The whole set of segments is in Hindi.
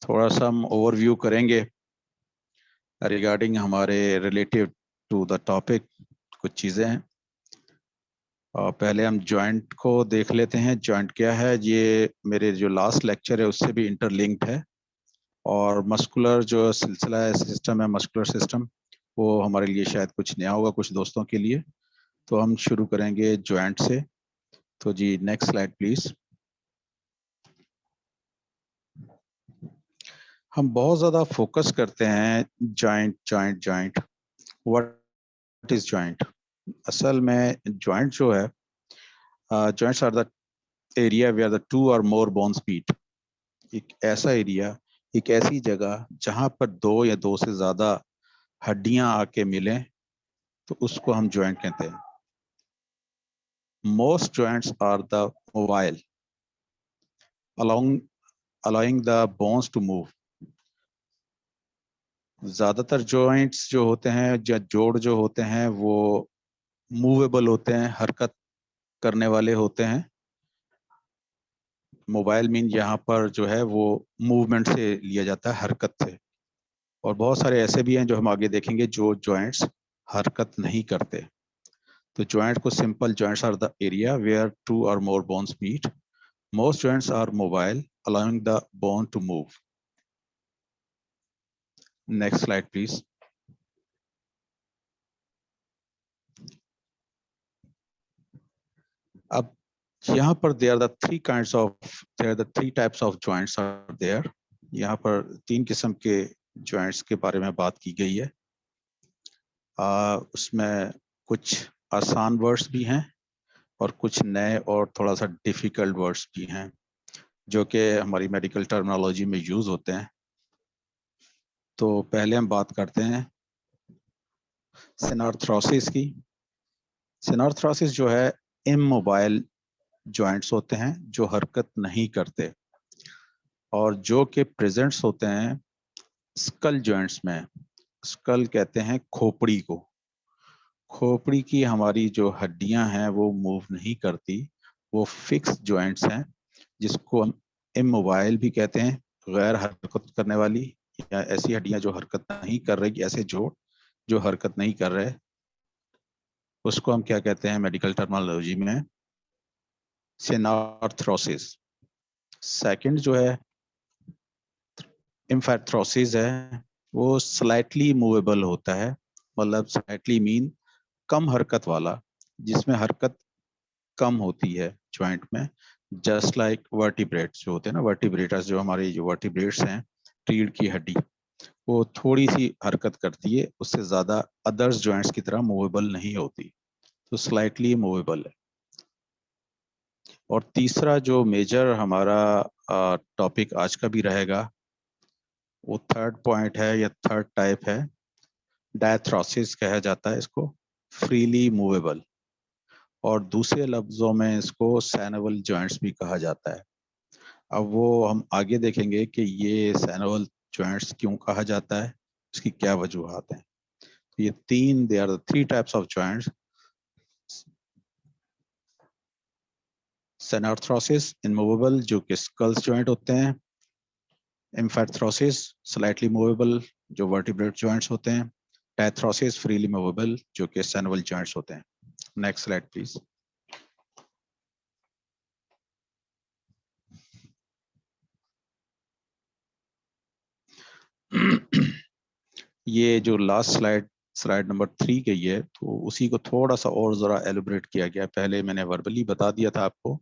थोड़ा सा हम ओवरव्यू करेंगे रिगार्डिंग हमारे रिलेटिव टू द टॉपिक। कुछ चीज़ें हैं और पहले हम जॉइंट को देख लेते हैं। जॉइंट क्या है, ये मेरे जो लास्ट लेक्चर है उससे भी इंटरलिंक्ड है। और मस्कुलर जो सिलसिला है, सिस्टम है, मस्कुलर सिस्टम, वो हमारे लिए शायद कुछ नया होगा कुछ दोस्तों के लिए। तो हम शुरू करेंगे जॉइंट से। तो जी नेक्स्ट स्लाइड प्लीज। हम बहुत ज़्यादा फोकस करते हैं joint joint joint. What is joint? असल में जॉइंट जो है, joints are the area where the two और मोर बोन्स मीट। एक ऐसा एरिया, एक ऐसी जगह जहां पर दो या दो से ज्यादा हड्डियां आके मिलें, तो उसको हम जॉइंट कहते हैं। Most joints are the mobile, allowing the bones to move। ज्यादातर जॉइंट्स जो होते हैं या जोड़ जो होते हैं वो मूवेबल होते हैं, हरकत करने वाले होते हैं। मोबाइल मीन यहाँ पर जो है वो मूवमेंट से लिया जाता है, हरकत से। और बहुत सारे ऐसे भी हैं जो हम आगे देखेंगे जो जॉइंट्स हरकत नहीं करते। तो जॉइंट को simple joints are the area where two और more bones meet. Most joints are mobile, allowing the bone to move. Next slide please. अब यहाँ पर there are the three types of joints are there। यहाँ पर तीन किस्म के जॉइंट्स के बारे में बात की गई है। उसमें कुछ आसान वर्ड्स भी हैं और कुछ नए और थोड़ा सा डिफिकल्ट वर्ड्स भी हैं जो कि हमारी मेडिकल टर्मिनोलॉजी में यूज होते हैं। तो पहले हम बात करते हैं सिनार्थ्रोसिस की। सिनार्थ्रोसिस जो है इमोबाइल जॉइंट्स होते हैं जो हरकत नहीं करते और जो कि प्रेजेंट्स होते हैं स्कल जॉइंट्स में। स्कल कहते हैं खोपड़ी को। खोपड़ी की हमारी जो हड्डियां हैं वो मूव नहीं करती, वो फिक्स जॉइंट्स हैं जिसको हम इमोबाइल भी कहते हैं, गैर हरकत करने वाली या ऐसी हड्डियां जो हरकत नहीं कर रही, ऐसे जोड़ जो हरकत नहीं कर रहे, उसको हम क्या कहते हैं मेडिकल टर्मिनोलॉजी में? सिनार्थ्रोसिस। सेकंड जो है इम्फैथ्रोसिस है, वो स्लाइटली मूवेबल होता है। मतलब स्लाइटली मीन कम हरकत वाला, जिसमें हरकत कम होती है जॉइंट में। जस्ट लाइक वर्टिब्रेट्स जो होते हैं ना, वर्टिब्रेटर्स जो हमारे जो वर्टिब्रेट्स हैं, रीढ़ की हड्डी, वो थोड़ी सी हरकत करती है, उससे ज्यादा अदर्स जॉइंट्स की तरह मूवेबल नहीं होती, तो स्लाइटली मूवेबल है। और तीसरा जो मेजर हमारा टॉपिक आज का भी रहेगा, वो थर्ड पॉइंट है या थर्ड टाइप है, डायथ्रोसिस कहा जाता है इसको, फ्रीली मूवेबल। और दूसरे लफ्जों में इसको सैनोवल जॉइंट्स भी कहा जाता है। अब वो हम आगे देखेंगे कि ये सैनोवल जॉइंट्स क्यों कहा जाता है, इसकी क्या वजूहात हैं। ये तीन, they are the three types of joints. Synarthrosis immovable जो कि स्कल्स जॉइंट होते हैं, इम्फैथ्रोसिस स्लाइटली मूवेबल जो वर्टिब्रेट जॉइंट्स होते हैं, डायथ्रोसिस फ्रीली मूवेबल जो कि सैनोवल जॉइंट्स होते हैं। Next slide please. ये जो लास्ट स्लाइड, स्लाइड नंबर 3 गई है, तो उसी को थोड़ा सा और जरा एलिब्रेट किया गया। पहले मैंने वर्बली बता दिया था आपको,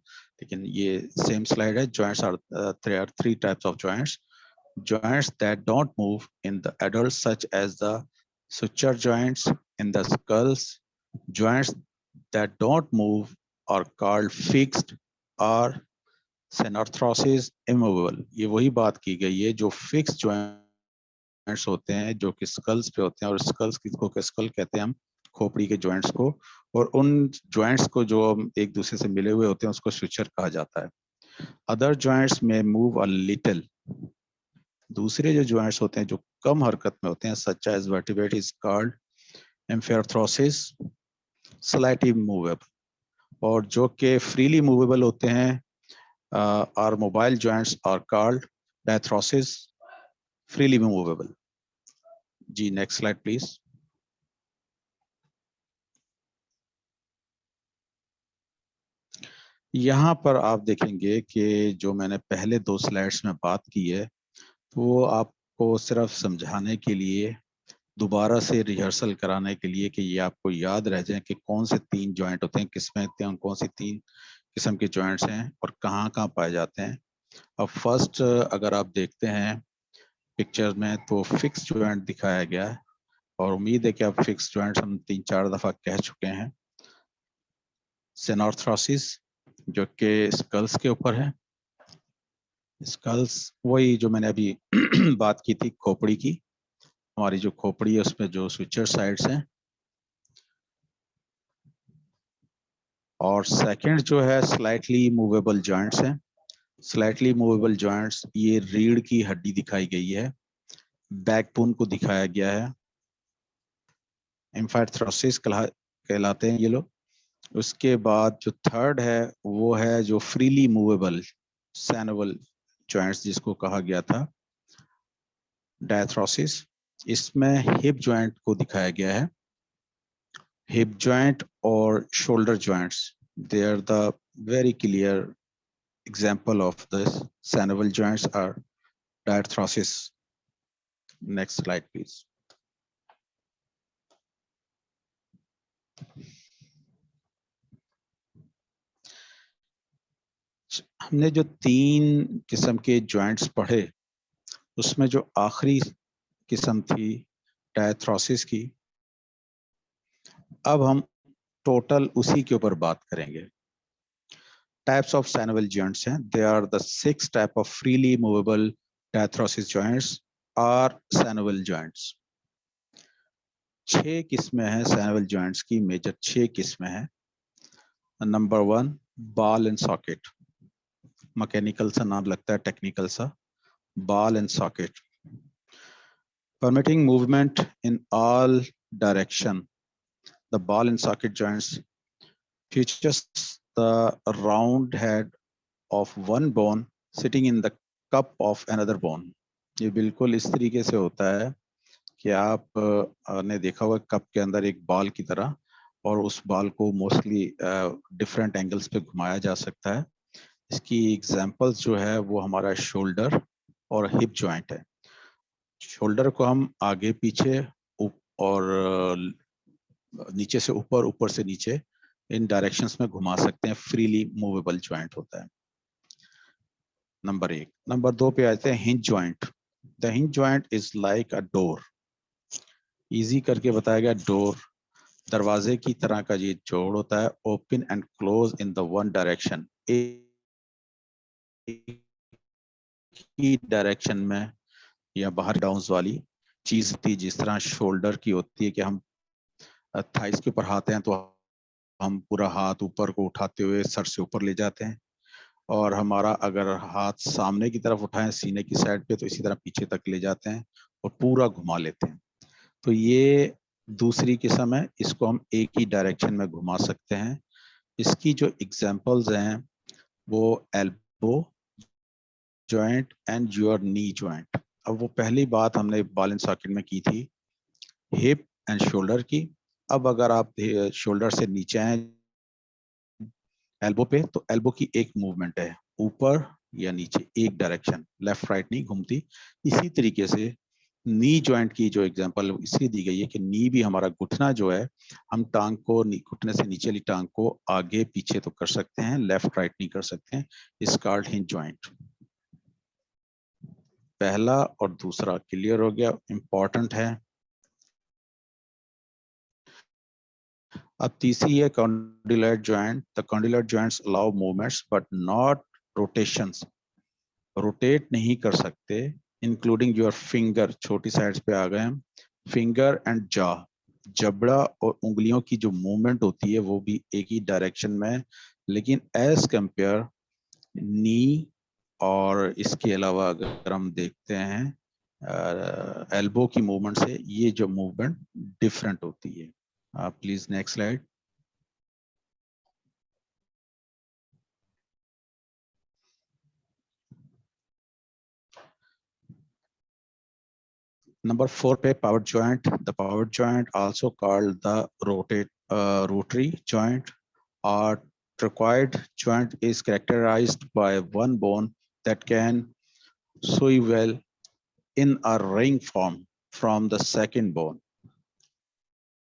लेकिन ये सेम स्लाइड है। Joints are, there are three types of joints. Joints that don't move in the adults, such as the suture joints in the skulls. Joints that don't move are called fixed or synarthrosis immovable। ये वही बात की गई है, जो फिक्स जॉइंट्स होते हैं जो कि स्कल्स पे होते हैं, और स्कल्स को स्कल कहते हैं हम, खोपड़ी के जॉइंट्स को। और उन जॉइंट्स को जो एक दूसरे से मिले हुए होते हैं उसको सुचर कहा जाता है। अदर जॉइंट्स में मूव अ लिटिल। दूसरे जो जॉइंट्स होते हैं जो कम हरकत में होते हैं, such as vertebrate is called amphiarthrosis slightly movable. और जो कि फ्रीली मूवेबल होते हैं, are mobile joints are called diarthrosis freely movable. जी नेक्स्ट स्लाइड प्लीज। यहाँ पर आप देखेंगे कि जो मैंने पहले 2 स्लाइड्स में बात की है वो आपको सिर्फ समझाने के लिए, दोबारा से रिहर्सल कराने के लिए कि ये आपको याद रह जाए कि कौन से 3 जॉइंट होते हैं, किसमें कौन सी 3 किस्म के जॉइंट्स हैं और कहाँ कहाँ पाए जाते हैं। अब फर्स्ट अगर आप देखते हैं पिक्चर में तो फिक्स जॉइंट दिखाया गया है और उम्मीद है कि आप फिक्स जॉइंट्स हम 3-4 दफा कह चुके हैं। सिनॉर्थ्रोसिस जो कि स्कल्स के ऊपर है। स्कल्स वही जो मैंने अभी बात की थी खोपड़ी की, हमारी जो खोपड़ी है उसमें जो स्विचर साइड्स हैं। और सेकंड जो है स्लाइटली मूवेबल जॉइंट्स हैं। स्लाइटली मूवेबल जॉइंट्स ये रीढ़ की हड्डी दिखाई गई है, बैकबोन को दिखाया गया है, इम्फाइथ्रोसिस कहलाते हैं ये लोग। उसके बाद जो थर्ड है वो है जो फ्रीली मूवेबल सैनोवल जॉइंट्स जिसको कहा गया था डायथ्रोसिस। इसमें हिप जॉइंट को दिखाया गया है। हिप जॉइंट और shoulder joints they are the very clear example of this Sanoval joints are diarthrosis. Next slide, please. हमने जो 3 किस्म के जॉइंट्स पढ़े उसमें जो आखिरी किस्म थी डायथ्रोसिस की, अब हम टोटल उसी के ऊपर बात करेंगे। टाइप्स ऑफ सैनोवल जॉइंट्स हैं, they are the 6 type of freely movable diarthrosis joints are synovial joints. 6 किस्में हैं सैनोवल जॉइंट्स की, मेजर 6 किस्में हैं। Number 1 ball and socket, mechanical सा नाम लगता है, टेक्निकल सा, ball and socket. Permitting movement in all direction, the ball and socket joints features the round head of one bone sitting in the cup of another bone. ये बिल्कुल इस तरीके से होता है कि आप ने देखा होगा कप के अंदर एक बॉल की तरह, और उस बॉल को मोस्टली डिफरेंट एंगल्स पे घुमाया जा सकता है। इसकी एग्जांपल्स जो है वो हमारा शोल्डर और हिप जॉइंट है। शोल्डर को हम आगे पीछे और नीचे से ऊपर, ऊपर से नीचे इन डायरेक्शंस में घुमा सकते हैं, फ्रीली मूवेबल जॉइंट होता है। नंबर 1। नंबर 2 पे आते हैं hinge joint. The hinge joint is like a door. Easy करके बताया गया, डोर दरवाजे की तरह का ये जोड़ होता है, open and close in the one direction, he direction में या बाहर डाउन्स वाली चीज थी, जिस तरह शोल्डर की होती है कि हम थाइस के ऊपर हाथ हैं तो हम पूरा हाथ ऊपर को उठाते हुए सर से ऊपर ले जाते हैं, और हमारा अगर हाथ सामने की तरफ उठाएं सीने की साइड पे तो इसी तरह पीछे तक ले जाते हैं और पूरा घुमा लेते हैं। तो ये दूसरी किस्म है, इसको हम एक ही डायरेक्शन में घुमा सकते हैं। इसकी जो एग्जांपल्स हैं वो elbow joint and your knee joint. अब वो पहली बात हमने बॉल एंड सॉकेट में की थी हिप एंड शोल्डर की। अब अगर आप शोल्डर से नीचे आए एल्बो पे, तो एल्बो की एक मूवमेंट है, ऊपर या नीचे, एक डायरेक्शन, लेफ्ट राइट नहीं घूमती। इसी तरीके से नी जॉइंट की जो एग्जांपल इसलिए दी गई है कि नी भी हमारा घुटना जो है, हम टांग को घुटने से नीचे वाली टांग को आगे पीछे तो कर सकते हैं, लेफ्ट राइट नहीं कर सकते हैं। इस कॉल्ड हिंज जॉइंट। पहला और दूसरा क्लियर हो गया, इंपॉर्टेंट है। अब तीसरी है condyloid joint. The condyloid joints allow movements but not rotations. Rotate नहीं कर सकते, इंक्लूडिंग योर फिंगर, छोटी साइड्स पे आ गए हम, फिंगर एंड जॉ, जबड़ा और उंगलियों की जो मूवमेंट होती है वो भी एक ही डायरेक्शन में, लेकिन एज कंपेयर नी और इसके अलावा अगर हम देखते हैं एल्बो की मूवमेंट से, ये जो मूवमेंट डिफरेंट होती है। Please next slide. नंबर 4 पे power joint, the power joint also called the rotary joint or trochoid joint is characterized by one bone that can swivel in a ring form from the second bone.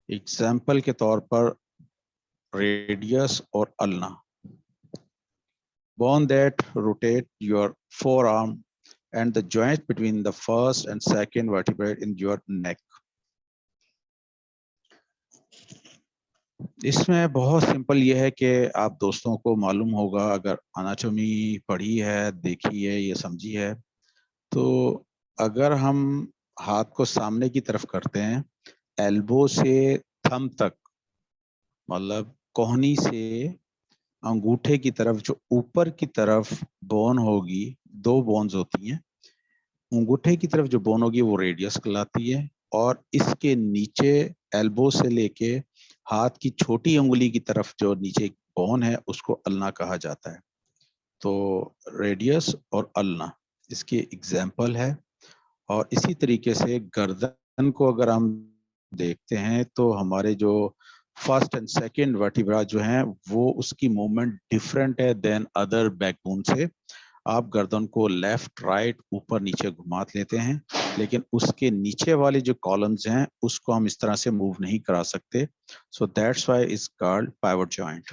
Example के तौर पर रेडियस और ulna, bone that rotate your forearm and the joint between the first and second vertebrae in your neck. इसमें बहुत सिंपल ये है कि आप दोस्तों को मालूम होगा, अगर एनाटॉमी पढ़ी है, देखी है, ये समझी है, तो अगर हम हाथ को सामने की तरफ करते हैं, एल्बो से थंब तक, मतलब कोहनी से अंगूठे की तरफ जो ऊपर की तरफ बोन होगी, 2 बोन्स होती हैं, अंगूठे की तरफ जो बोन होगी वो रेडियस कहलाती है, और इसके नीचे एल्बो से लेके हाथ की छोटी उंगली की तरफ जो नीचे बोन है उसको अल्ना कहा जाता है। तो रेडियस और अल्ना इसके एग्जाम्पल है। और इसी तरीके से गर्दन को अगर हम देखते हैं तो हमारे जो फर्स्ट एंड सेकंड वर्टिब्रा जो हैं वो उसकी मूवमेंट डिफरेंट है देन अदर बैकबोन से। आप गर्दन को लेफ्ट राइट ऊपर नीचे घुमा लेते हैं, लेकिन उसके नीचे वाले जो कॉलम्स हैं उसको हम इस तरह से मूव नहीं करा सकते। So that's why is called pivot joint.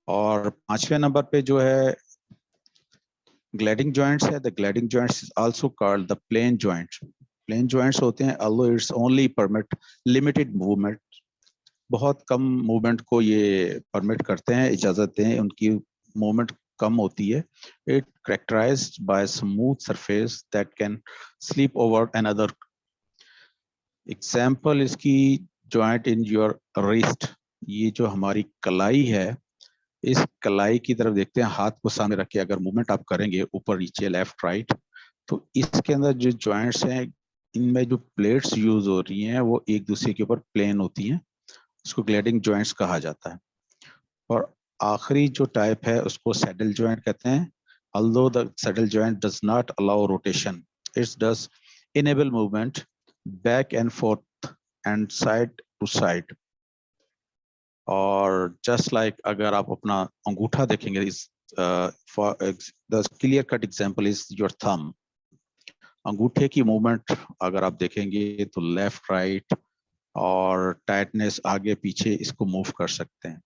और 5वें नंबर पे जो है ग्लाइडिंग जॉइंट्स है। The gliding joints is also called the plane joints. Plane joints होते हैं although it's only permit limited movement, बहुत कम मूवमेंट को ये परमिट करते हैं, इजाजत दें, उनकी मूवमेंट कम होती है। It characterized by smooth surface that can slip over another. Example इसकी जॉइंट इन योर रिस्ट, ये जो हमारी कलाई है, इस कलाई की तरफ देखते हैं, हाथ को सामने रख के अगर मूवमेंट आप करेंगे ऊपर नीचे लेफ्ट राइट, तो इसके अंदर जो जॉइंट्स हैं इनमें जो प्लेट्स यूज हो रही हैं वो एक दूसरे के ऊपर प्लेन होती हैं, उसको ग्लाइडिंग जॉइंट्स कहा जाता है। और आखिरी जो टाइप है उसको सैडल जॉइंट कहते हैं। although the saddle joint does not allow rotation, it does enable movement back and forth and side to side। और जस्ट लाइक अगर आप अपना अंगूठा देखेंगे, इस for the clear cut example is your thumb. अंगूठे की मूवमेंट अगर आप देखेंगे तो लेफ्ट राइट और टाइटनेस आगे पीछे इसको मूव कर सकते हैं।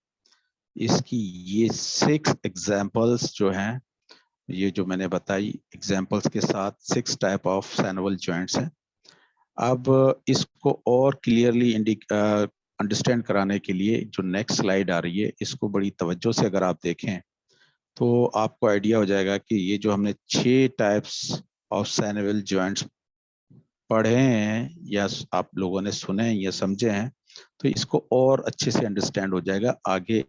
इसकी ये 6 एग्जांपल्स जो हैं, ये जो मैंने बताई एग्जांपल्स के साथ 6 टाइप ऑफ सैनोवल जॉइंट्स हैं। अब इसको और क्लियरली अंडरस्टैंड कराने के लिए जो नेक्स्ट स्लाइड आ रही है, इसको बड़ी तवज्जो से अगर आप देखें तो आपको आइडिया हो जाएगा कि ये जो हमने 6 टाइप्स ऑफ सैनोवल जॉइंट्स पढ़े हैं या आप लोगों ने सुने हैं या समझे हैं, तो इसको और अच्छे से अंडरस्टैंड हो जाएगा। आगे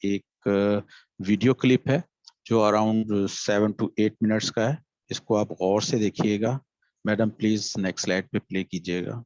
एक वीडियो क्लिप है जो अराउंड 7 to 8 मिनट्स का है, इसको आप गौर से देखिएगा। मैडम प्लीज नेक्स्ट स्लाइड पे प्ले कीजिएगा।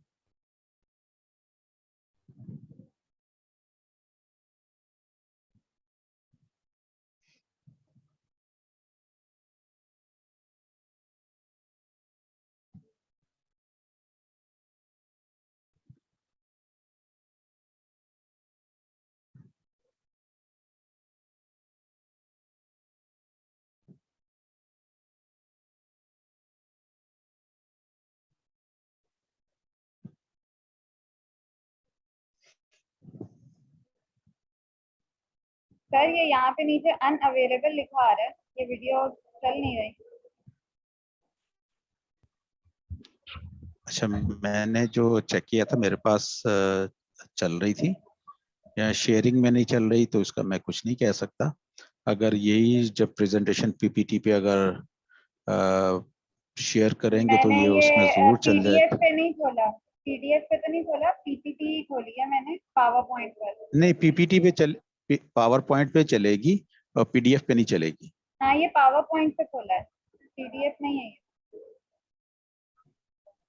सर ये यहाँ पे नीचे अनअवेलेबल लिखा आ रहा है, ये वीडियो चल नहीं रही। अच्छा, मैंने जो चेक किया था मेरे पास चल रही थी, या शेयरिंग में नहीं चल रही तो इसका मैं कुछ नहीं कह सकता। अगर यही जब प्रेजेंटेशन पीपीटी पे अगर शेयर करेंगे तो मैंने ये उसमें ये जरूर चल पीडीएफ जाएगा। पे नहीं खोला, पीडीएफ पे तो नहीं खोला, पीपीटी खोली है मैंने पावर पॉइंट पर। नहीं, पीपीटी पे चल, पावर पॉइंट पे चलेगी और पीडीएफ पे नहीं चलेगी। हाँ ये पावर पॉइंट पे खोला है, पीडीएफ नहीं है ये।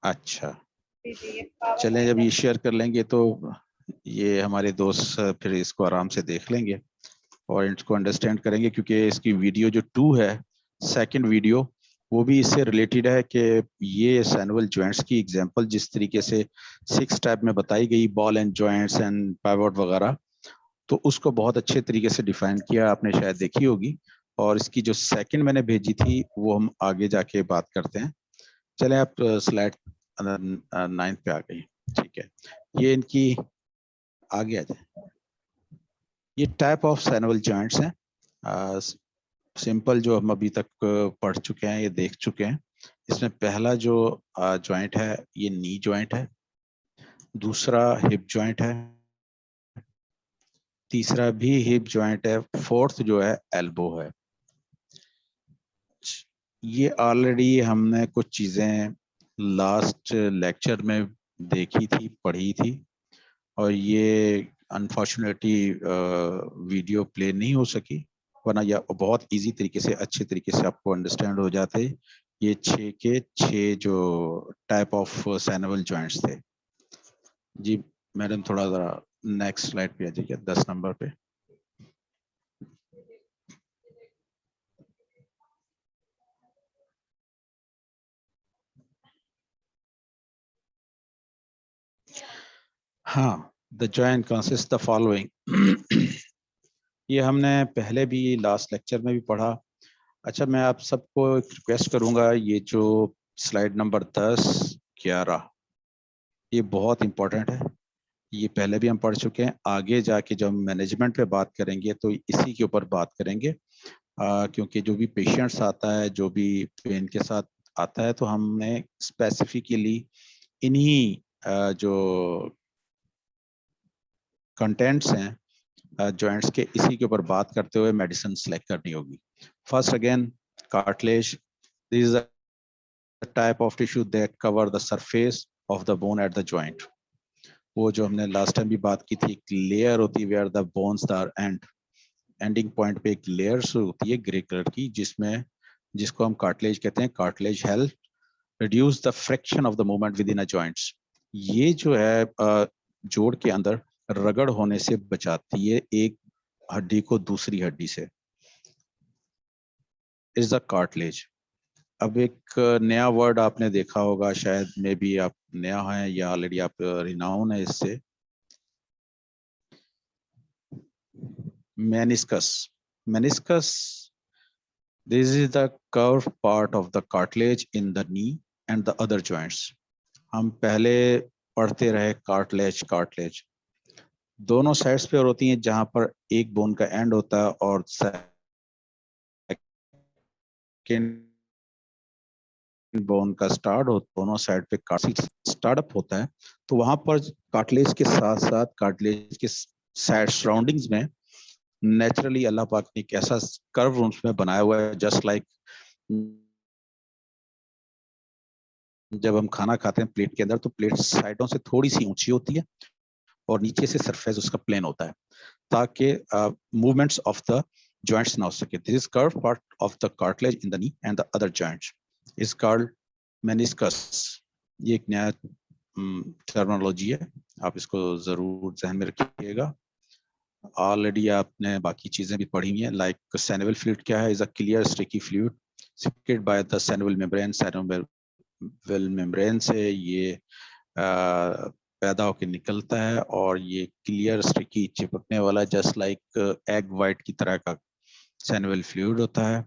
अच्छा, पीडीएफ पावर चलें, पॉइंट जब है। ये शेयर कर लेंगे तो ये हमारे दोस्त फिर इसको आराम से देख लेंगे और इसको अंडरस्टैंड करेंगे, क्योंकि इसकी वीडियो जो 2 है, सेकंड वीडियो, वो भी इससे रिलेटेड है कि ये सैनुअल जॉइंट्स की एग्जांपल जिस तरीके से 6 टाइप में बताई गई, ball and joints and pivot वगैरह, तो उसको बहुत अच्छे तरीके से डिफाइन किया, आपने शायद देखी होगी। और इसकी जो सेकंड मैंने भेजी थी वो हम आगे जाके बात करते हैं। चले आप स्लाइड 9 पे आ गई, ठीक है। ये इनकी आगे आ जाए। ये टाइप ऑफ सैनुअल जॉइंट्स हैं, सिंपल जो हम अभी तक पढ़ चुके हैं, ये देख चुके हैं। इसमें पहला जो जॉइंट है ये नी जॉइंट है, दूसरा हिप जॉइंट है, तीसरा भी हिप जॉइंट है, फोर्थ जो है एल्बो है। ये ऑलरेडी हमने कुछ चीजें लास्ट लेक्चर में देखी थी, पढ़ी थी, और ये अनफॉर्चुनेटली वीडियो प्ले नहीं हो सकी, वरना यह बहुत इजी तरीके से, अच्छे तरीके से आपको अंडरस्टैंड हो जाते। ये 6 के 6 जो टाइप ऑफ सैनुअल जॉइंट्स थे। जी मैडम, थोड़ा ज़रा नेक्स्ट स्लाइड पे आ जाइए, 10 नंबर पे। हाँ, the joint consist the following. ये हमने पहले भी लास्ट लेक्चर में भी पढ़ा। अच्छा, मैं आप सबको एक रिक्वेस्ट करूंगा, ये जो स्लाइड नंबर 10, 11, ये बहुत इंपॉर्टेंट है। ये पहले भी हम पढ़ चुके हैं, आगे जाके जब हम मैनेजमेंट पे बात करेंगे तो इसी के ऊपर बात करेंगे। क्योंकि जो भी पेशेंट्स आता है, जो भी पेन के साथ आता है, तो हमने स्पेसिफिकली इन्हीं जो कंटेंट्स हैं जॉइंट्स के, इसी के ऊपर बात करते हुए मेडिसिन सेलेक्ट करनी होगी। First again, cartilage. This is a type of tissue that cover the surface of the bone at the joint. वो जो हमने लास्ट टाइम भी बात की थी, एक लेयर होती है where the bones are ending point पे एक लेयर होती है ग्रे कलर की, जिसमें जिसको हम कार्टिलेज कहते हैं। Cartilage help reduce the friction of the movement with in a joints. ये जो है जोड़ के अंदर रगड़ होने से बचाती है एक हड्डी को दूसरी हड्डी से, इज द कार्टिलेज। अब एक नया वर्ड आपने देखा होगा, शायद मे बी आप नया है या ऑलरेडी आप रिनाउन है इससे, meniscus. Meniscus, this is the curved part of the cartilage in the knee and the other joints. हम पहले पढ़ते रहे कार्टिलेज, कार्टिलेज दोनों साइड्स पे होती हैं, जहां पर एक बोन का एंड होता है और सेकंड बोन का स्टार्ट हो, दोनों साइड पे स्टार्टअप होता है। तो वहां पर कार्टिलेज के साथ साथ कार्टिलेज के साइड सराउंडिंग्स में नेचुरली अल्लाह पाक ने एक ऐसा कर्व उसमें बनाया हुआ है, जस्ट लाइक जब हम खाना खाते हैं प्लेट के अंदर, तो प्लेट साइडों से थोड़ी सी ऊंची होती है और नीचे से सरफेस उसका प्लेन होता है, ताकि मूवमेंट्स ऑफ द जॉइंट्स ना हो सके। This is curve part of the cartilage in the knee and the other joints is called meniscus. ये एक नया टर्मिनोलॉजी है, आप इसको जरूर ध्यान में रखिएगा। ऑलरेडी आपने बाकी चीजें भी पढ़ी हुई हैं, लाइक सैनुअल फ्लूइड क्या है, is a clear sticky fluid secreted by the synovial membrane। synovial membrane से ये पैदा होकर निकलता है, और ये क्लियर स्टिकी चिपकने वाला, जस्ट लाइक एग वाइट की तरह का synovial fluid होता है।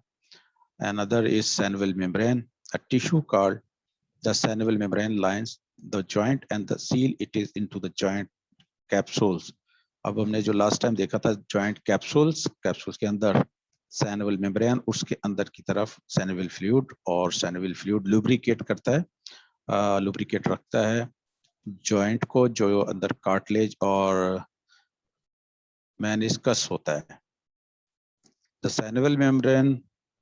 Another is synovial membrane, a tissue called the synovial membrane lines the joint and the seal it is into the joint capsules। अब हमने जो लास्ट टाइम देखा था जॉइंट कैप्सूल्स, कैप्सूल्स के अंदर सैनुअल मेम्ब्रेन, उसके अंदर की तरफ सैनुअल फ्लूइड, और सैनुअल फ्लूइड लुब्रिकेट करता है, लुब्रिकेट रखता है जॉइंट को, जो अंदर कार्टिलेज और मेनिस्कस होता है। The synovial membrane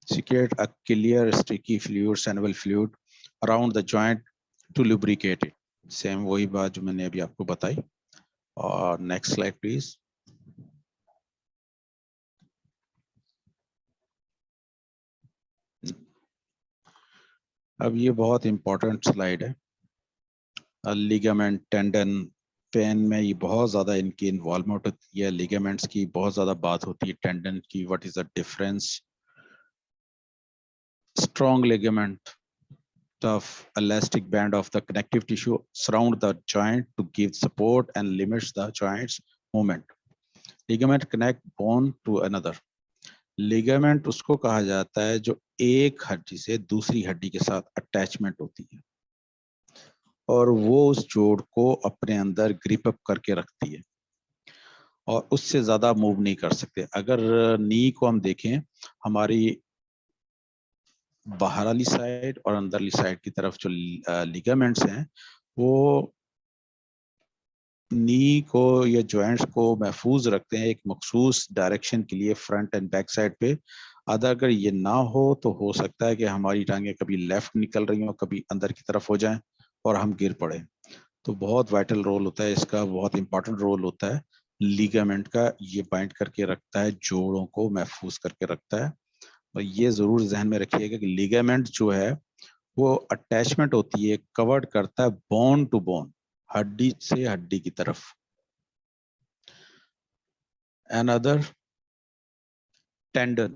secrete a clear sticky fluid, synovial fluid around the joint to lubricate it। Same वही बात जो मैंने अभी आपको बताई। और नेक्स्ट स्लाइड प्लीज। अब ये बहुत इंपॉर्टेंट स्लाइड है, लिगामेंट, टेंडन, पेन में ये बहुत ज्यादा इनकी इन्वॉल्वमेंट होती है, लिगामेंट्स की बहुत ज्यादा बात होती है, टेंडन की what is the difference, strong ligament, tough elastic band of the connective tissue surround the joint to give support and limits the joint's movement. Ligament connect bone to another. Ligament उसको कहा जाता है जो एक हड्डी से दूसरी हड्डी के साथ अटैचमेंट होती है और वो उस जोड़ को अपने अंदर ग्रिप अप करके रखती है और उससे ज्यादा मूव नहीं कर सकते। अगर नी को हम देखें, हमारी बाहर वाली साइड और अंदरली साइड की तरफ जो लिगामेंट्स हैं वो नी को या जॉइंट्स को महफूज रखते हैं एक मखसूस डायरेक्शन के लिए फ्रंट एंड बैक साइड पे। अगर ये ना हो तो हो सकता है कि हमारी टांगें कभी लेफ्ट निकल रही हो, कभी अंदर की तरफ हो जाएं और हम गिर पड़े। तो बहुत वाइटल रोल होता है इसका, बहुत इंपॉर्टेंट रोल होता है लिगामेंट का। ये बाइंड करके रखता है, जोड़ों को महफूज करके रखता है। और ये जरूर जहन में रखिएगा कि लिगामेंट जो है वो अटैचमेंट होती है, कवर्ड करता है बोन टू बोन, हड्डी से हड्डी की तरफ। Another tendon,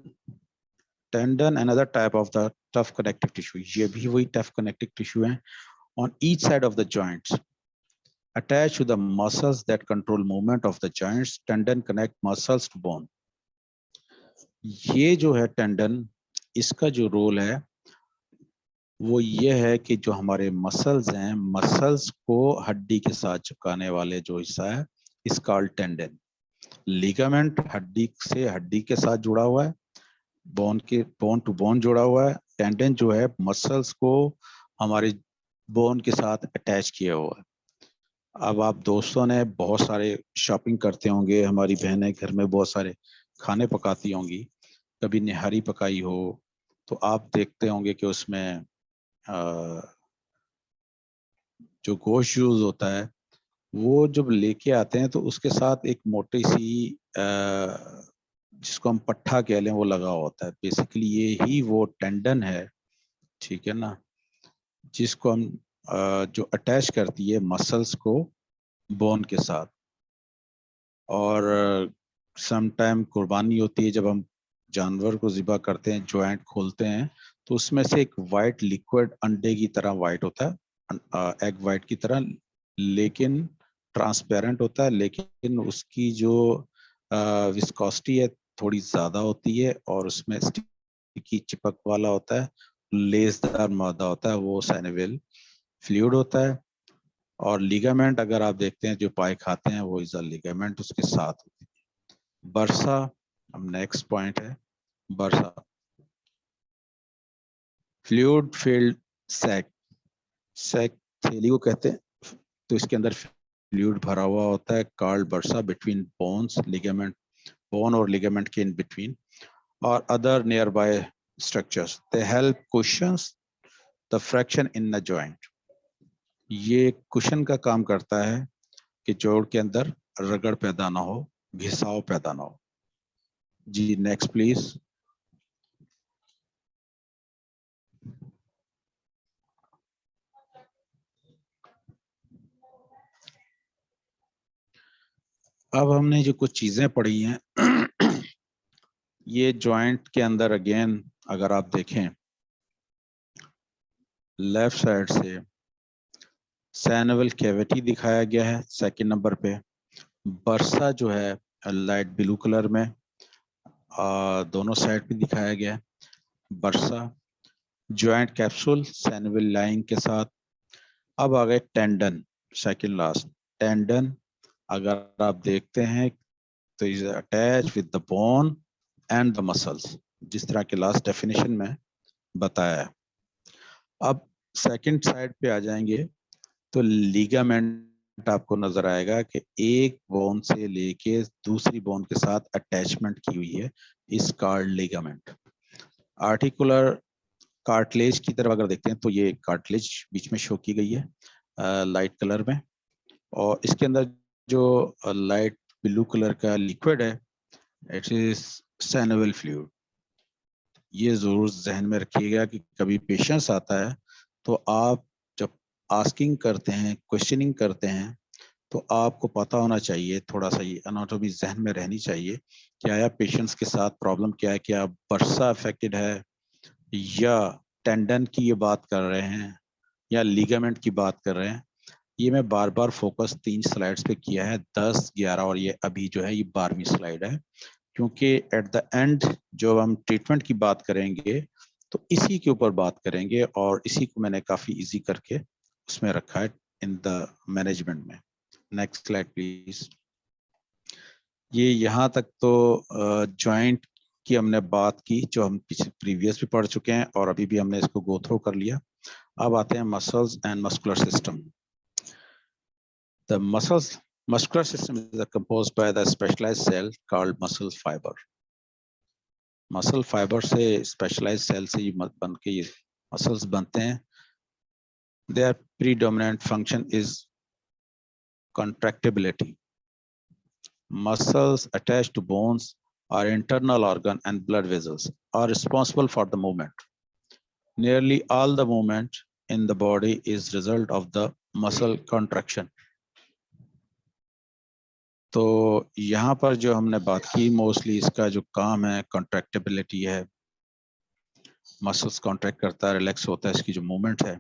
another type of the tough connective tissue. ये भी वही tough connective tissue है on each side of the joints. Attached to the muscles that control movement of the joints, tendon connect muscles to bone. ये जो है टेंडन, इसका जो रोल है वो ये है कि जो हमारे मसल्स हैं, मसल्स को हड्डी के साथ चिपकाने वाले जो हिस्सा है इसका टेंडन। लिगामेंट हड्डी से हड्डी के साथ जुड़ा हुआ है, बोन टू बोन जुड़ा हुआ है। टेंडन जो है मसल्स को हमारे बोन के साथ अटैच किया हुआ है। अब आप दोस्तों ने बहुत सारे शॉपिंग करते होंगे, हमारी बहनें घर में बहुत सारे खाने पकाती होंगी, कभी निहारी पकाई हो तो आप देखते होंगे कि उसमें जो गोश्त यूज होता है वो जब लेके आते हैं तो उसके साथ एक मोटी सी जिसको हम पट्ठा कह लें वो लगा होता है। बेसिकली ये ही वो टेंडन है, ठीक है ना, जिसको हम जो अटैच करती है मसल्स को बोन के साथ। और सम टाइम कुर्बानी होती है, जब हम जानवर को ज़िबा करते हैं, जॉइंट खोलते हैं तो उसमें से एक वाइट लिक्विड अंडे की तरह वाइट होता है, एग वाइट की तरह, लेकिन ट्रांसपेरेंट होता है, लेकिन उसकी जो विस्कोसिटी है थोड़ी ज़्यादा होती है और उसमें स्टिकी चिपक वाला होता है, लेसदार मादा होता है, वो साइनोवियल फ्लूइड होता है। और लिगामेंट अगर आप देखते हैं जो पाए खाते हैं वो इज अ लिगामेंट उसके साथ होती है। बर्सा अब नेक्स्ट पॉइंट है। Bursa fluid filled sac, sac थैली को कहते हैं, तो इसके अंदर फ्लूइड भरा हुआ होता है, called bursa between bones, ligament, bone और लिगामेंट के इन बिटवीन और other near by structures, they help cushions the fraction in the joint. ये कुशन का काम करता है कि जोड़ के अंदर रगड़ पैदा ना हो, घिसाव पैदा ना हो। जी नेक्स्ट प्लीज। अब हमने जो कुछ चीजें पढ़ी हैं ये जॉइंट के अंदर अगेन अगर आप देखें लेफ्ट साइड से सैनोवियल कैविटी दिखाया गया है सेकंड नंबर पे। बर्सा जो है लाइट ब्लू कलर में दोनों साइड पे दिखाया गया है। Bursa joint capsule synovial line के साथ। अब आ गए टेंडन, सेकंड लास्ट। टेंडन अगर आप देखते हैं तो is attach with the bone and the muscles, जिस तरह के लास्ट डेफिनेशन में बताया है। अब सेकंड साइड पे आ जाएंगे तो लिगामेंट आपको नजर आएगा कि एक बोन से लेके दूसरी बोन के साथ अटैचमेंट की हुई है, इस कॉल्ड लिगामेंट। आर्टिकुलर कार्टिलेज की तरफ अगर देखते हैं तो ये कार्टिलेज बीच में शो की गई है लाइट कलर में, और इसके अंदर जो लाइट ब्लू कलर का लिक्विड है इट इज सैनोवियल फ्लूइड। ये जरूर जहन में रखिएगा कि कभी पेशेंस आता है तो आप जब आस्किंग करते हैं, क्वेश्चनिंग करते हैं, तो आपको पता होना चाहिए, थोड़ा सा ये एनाटॉमी जहन में रहनी चाहिए कि आया पेशेंट्स के साथ प्रॉब्लम क्या है, क्या बर्सा अफेक्टेड है, या टेंडन की ये बात कर रहे हैं या लिगामेंट की बात कर रहे हैं, ये मैं बार बार फोकस 3 स्लाइड्स पे किया है, 10, 11 और ये अभी जो है ये 12वीं स्लाइड है, क्योंकि एट द एंड जो हम ट्रीटमेंट की बात करेंगे तो इसी के ऊपर बात करेंगे और इसी को मैंने काफी इजी करके उसमें रखा है इन द मैनेजमेंट में। Next slide please. ये यहाँ तक तो जॉइंट की हमने बात की, जो हम प्रीवियस भी पढ़ चुके हैं और अभी भी हमने इसको गो थ्रू कर लिया। अब आते हैं muscles and muscular system. The muscles muscular system is composed by the specialized cell called muscle fiber. Muscle fibre से स्पेशलाइज सेल से ये बन के ये मसल्स बनते हैं। Their predominant function is contractibility. Muscles attached to bones or internal organ and blood vessels are responsible for the movement. Nearly all the movement in the body is result of the muscle contraction. तो यहाँ पर जो हमने बात की मोस्टली इसका जो काम है कॉन्ट्रैक्टिबिलिटी है, मसल्स कॉन्ट्रैक्ट करता है, रिलैक्स होता है, इसकी जो मूवमेंट है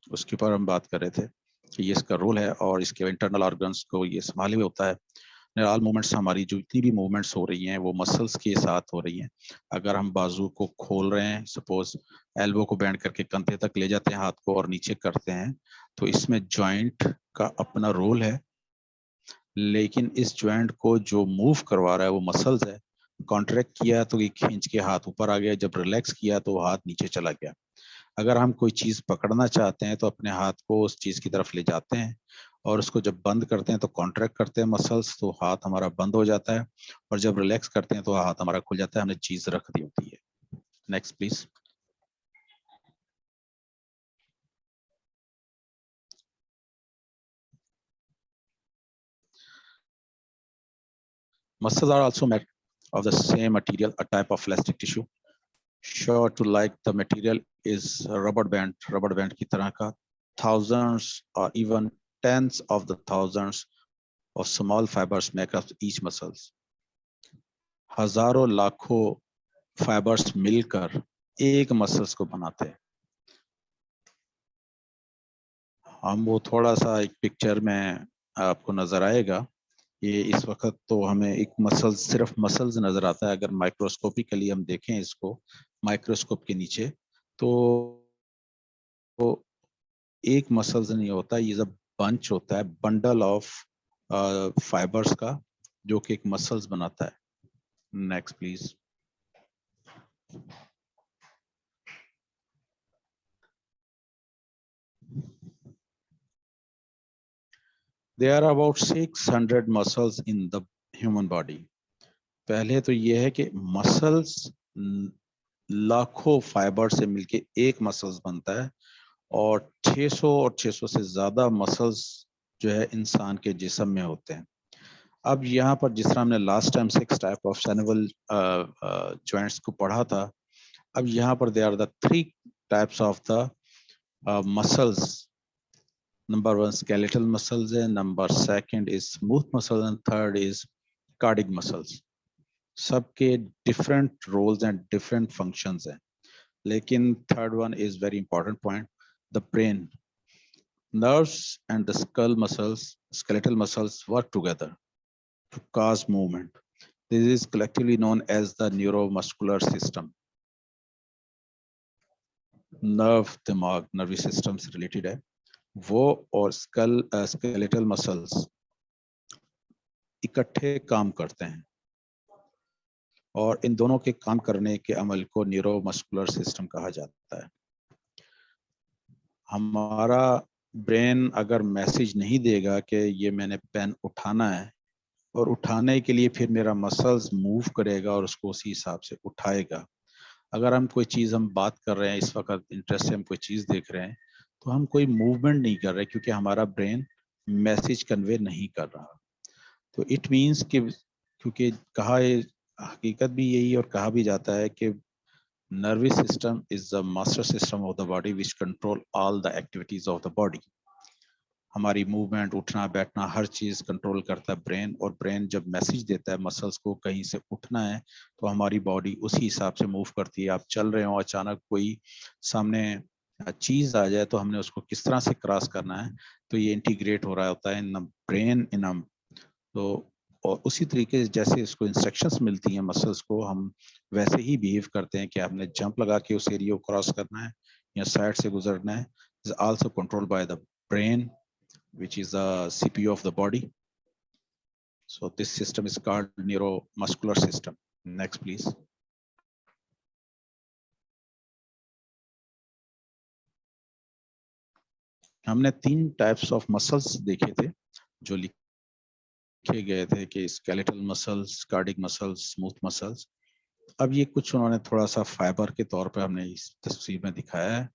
उसके ऊपर हम बात कर रहे थे कि ये इसका रोल है और इसके इंटरनल ऑर्गन्स को ये संभाले हुए होता है। ऑल मूवमेंट्स हमारी जो जितनी भी मूवमेंट्स हो रही हैं वो मसल्स के साथ हो रही हैं। अगर हम बाजू को खोल रहे हैं, सपोज एल्बो को बैंड करके कंधे तक ले जाते हैं हाथ को और नीचे करते हैं, तो इसमें जॉइंट का अपना रोल है, लेकिन इस जॉइंट को जो मूव करवा रहा है वो मसल्स है। कॉन्ट्रैक्ट किया तो ये खींच के हाथ ऊपर आ गया, जब रिलैक्स किया तो हाथ नीचे चला गया। अगर हम कोई चीज पकड़ना चाहते हैं तो अपने हाथ को उस चीज की तरफ ले जाते हैं और उसको जब बंद करते हैं तो कॉन्ट्रैक्ट करते हैं मसल्स, तो हाथ हमारा बंद हो जाता है, और जब रिलैक्स करते हैं तो हाथ हमारा खुल जाता है, हमने चीज रख दी होती है। Next please. Muscles are also made of the same material, a type of elastic tissue. Sure to like the material is a rubber band की तरह का। Thousands or even tens of the thousands of small fibers make up each muscles. हजारों लाखों फाइबर्स मिलकर एक मसल्स को बनाते हैं। हम वो थोड़ा सा एक पिक्चर में आपको नजर आएगा। ये इस वक्त तो हमें एक मसल्स, सिर्फ मसल्स नजर आता है। अगर माइक्रोस्कोपिकली हम देखें इसको माइक्रोस्कोप के नीचे, तो एक मसल्स नहीं होता, ये जब बंच होता है, बंडल ऑफ फाइबर्स का, जो कि एक मसल्स बनाता है। Next please. There are about 600 muscles in the human body. पहले तो ये है कि मसल्स लाखों फाइबर से मिलके एक मसल्स बनता है, और 600 और 600 से ज्यादा मसल्स जो है इंसान के जिस्म में होते हैं। अब यहाँ पर जिस तरह हमने last time 6 type of synovial joints को पढ़ा था, अब यहाँ पर they are the 3 types of the muscles. Number 1 skeletal muscles है, number 2 is smooth muscles, and 3rd is cardiac muscles. सबके different roles and different functions हैं, लेकिन 3rd one is very important point, the brain. Nerves and the skull muscles, skeletal muscles work together to cause movement. This is collectively known as the neuromuscular system. Nerve दिमाग, nervous system से related है वो, और skeletal muscles इकट्ठे काम करते हैं, और इन दोनों के काम करने के अमल को न्यूरोमस्कुलर सिस्टम कहा जाता है। हमारा ब्रेन अगर मैसेज नहीं देगा कि ये मैंने पेन उठाना है, और उठाने के लिए फिर मेरा मसल्स मूव करेगा और उसको उसी हिसाब से उठाएगा। अगर हम कोई चीज हम बात कर रहे हैं, इस वक्त इंटरेस्ट से हम कोई चीज देख रहे हैं, तो हम कोई मूवमेंट नहीं कर रहे क्योंकि हमारा ब्रेन मैसेज कन्वे नहीं कर रहा। तो इट मीन्स कि, क्योंकि कहा हकीकत भी यही और कहा भी जाता है कि nervous system is the master system of the body which control all the activities of the body. हमारी मूवमेंट, उठना बैठना, हर चीज कंट्रोल करता है ब्रेन। और ब्रेन जब मैसेज देता है मसल्स को कहीं से उठना है, तो हमारी बॉडी उसी हिसाब से मूव करती है। आप चल रहे हो, अचानक कोई सामने चीज आ जाए तो हमने उसको किस तरह से क्रॉस करना है, तो ये इंटीग्रेट हो रहा होता है इन ब्रेन इन तो। और उसी तरीके से जैसे इसको इंस्ट्रक्शंस मिलती हैं मसल्स को, हम वैसे ही बिहेव करते हैं कि आपने जंप लगा के उस एरिया को क्रॉस करना है या साइड से गुजरना है। Is also controlled by the brain, which is the CPU of the body. So this system is called neuromuscular system. Next, please. हमने 3 टाइप्स ऑफ मसल्स देखे थे जो लिखे गए थे कि skeletal muscles, cardiac muscles, smooth muscles. अब ये कुछ उन्होंने थोड़ा सा फाइबर के तौर पे हमने इस तस्वीर में दिखाया है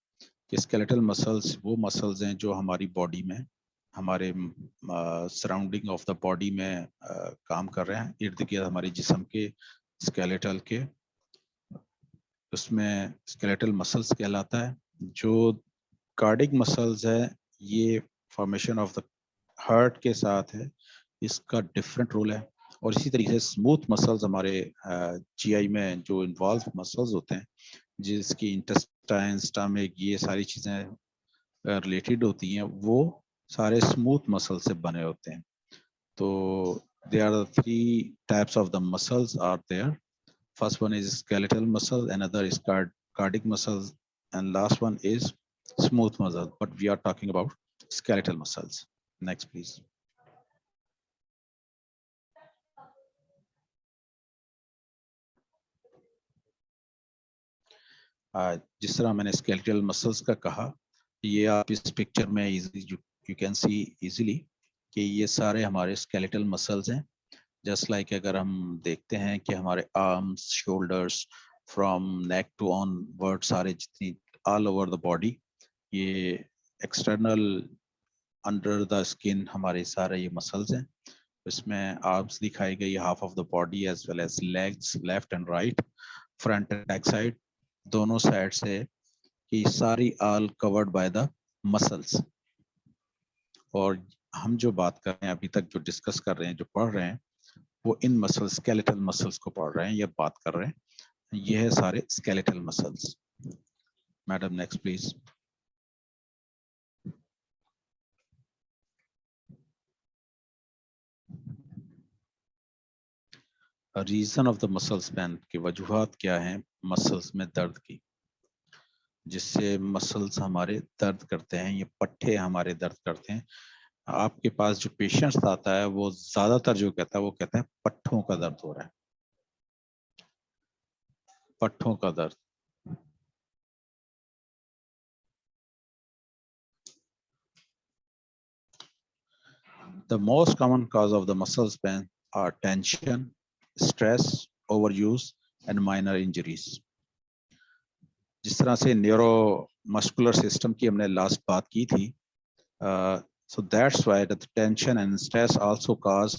कि स्केलेटल मसल्स वो मसल्स हैं जो हमारी बॉडी में, हमारे सराउंडिंग ऑफ द बॉडी में काम कर रहे हैं, इर्द गिर्द हमारे जिस्म के स्केलेटल के, उसमें स्केलेटल मसल्स कहलाता है। जो कार्डिक मसल्स है, ये फॉर्मेशन ऑफ द हार्ट के साथ है, इसका डिफरेंट रोल है। और इसी तरीके से स्मूथ मसल्स हमारे जीआई में जो इन्वॉल्व मसल्स होते हैं, जिसकी इंटेस्टाइन, स्टमक, ये सारी चीजें रिलेटेड होती हैं, वो सारे स्मूथ मसल से बने होते हैं। तो there are 3 types of the muscles are there. First one is skeletal muscle, another is cardiac muscles, and last one is smooth muscle. But we are talking about skeletal muscles. Next, please. जिस तरह मैंने skeletal muscles का कहा, ये आप इस पिक्चर में you can see easily कि ये सारे हमारे skeletal muscles हैं। जस्ट लाइक अगर हम देखते हैं कि हमारे arms, shoulders, from neck to onward, सारे जितनी ऑल ओवर द बॉडी, ये एक्सटर्नल अंडर द स्किन हमारे सारे ये मसल्स हैं। इसमें आर्म्स दिखाई गई, half of the body as well as legs, left and right, front and back side, दोनों साइड से, कि सारी all covered by the muscles. और हम जो बात कर रहे हैं अभी तक, जो डिस्कस कर रहे हैं, जो पढ़ रहे हैं, वो इन मसल्स, स्केलेटल मसल्स को पढ़ रहे हैं या बात कर रहे हैं। ये है सारे skeletal muscles. Madam next please. Reason of the muscles pain की वजूहात क्या है मसल्स में दर्द की, जिससे मसल्स हमारे दर्द करते हैं, ये पट्टे हमारे दर्द करते हैं। आपके पास जो पेशेंट्स आता है, वो ज्यादातर जो कहता है, वो कहता है पट्टों का दर्द हो रहा है, पट्टों का दर्द। The most common cause of the muscle pain are tension, stress, overuse, and minor injuries. जिस तरह से न्यूरो मस्कुलर सिस्टम की हमने लास्ट बात की थी, so that's why the tension and stress also cause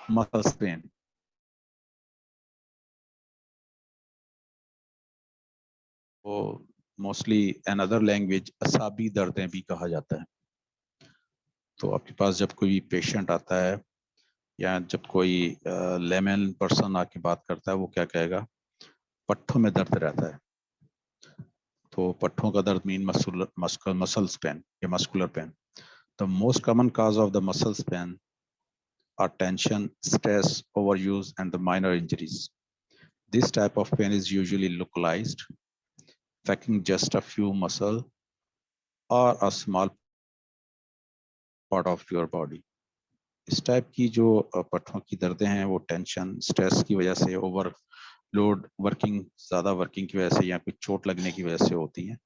muscle pain. वो मोस्टली another language असाबी दर्दें भी कहा जाता है। तो आपके पास जब कोई पेशेंट आता है या जब कोई लेमन पर्सन आके बात करता है, वो क्या कहेगा, पट्टों में दर्द रहता है। तो पट्टों का दर्द मीन मसल्स पेन या muscular pain. The most common cause of the muscles pain are tension, stress, overuse, and the minor injuries. This type of pain is usually localized, affecting just a few muscle or a small part of your body. इस टाइप की जो पट्टों की दर्दें हैं, वो टेंशन, स्ट्रेस की वजह से, ओवरलोड वर्किंग, ज्यादा वर्किंग की वजह से, या कोई चोट लगने की वजह से होती हैं।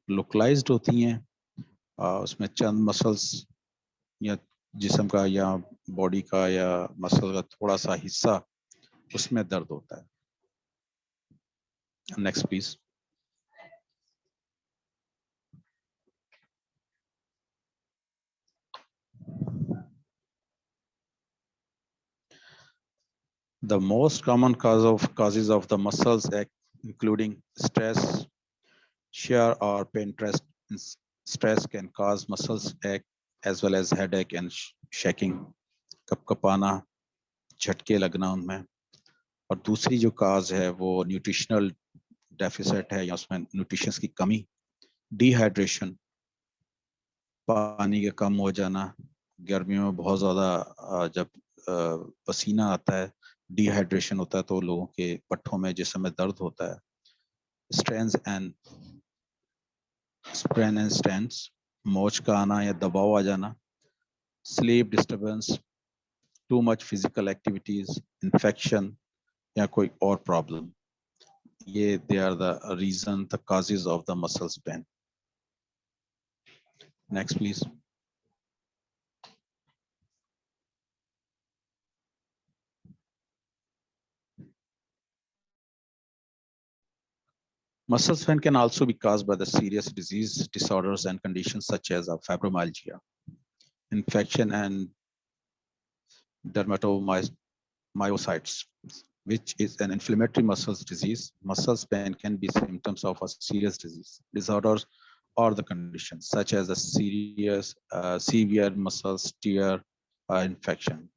लोकलाइज्ड होती हैं, उसमें चंद मसल्स या जिस्म का या बॉडी का या मसल का थोड़ा सा हिस्सा, उसमें दर्द होता है। Next please. The most common causes of the muscles ache, including stress, shear or pain. Stress can cause muscles ache, as well as headache and shaking, कपकपाना, झटके लगना उनमें। और दूसरी जो काज है वो न्यूट्रिशनल डेफिसिट है या उसमें न्यूट्रिशंस की कमी, डिहाइड्रेशन, पानी का कम हो जाना। गर्मियों में बहुत ज़्यादा जब पसीना आता है, डिहाइड्रेशन होता है तो लोगों के पट्ठों में जिस्म में दर्द होता है। स्प्रेन एंड स्टेंस, मोच का आना या दबाव आ जाना। Sleep disturbance, too much physical activities, infection या कोई और प्रॉब्लम। ये they are the reason, the causes of the muscles pain. Next please. Muscle pain can also be caused by the serious disease disorders and conditions such as fibromyalgia, infection, and dermatomyositis, which is an inflammatory muscles disease. Muscle pain can be symptoms of a serious disease disorders or the conditions such as a severe muscle tear or infection.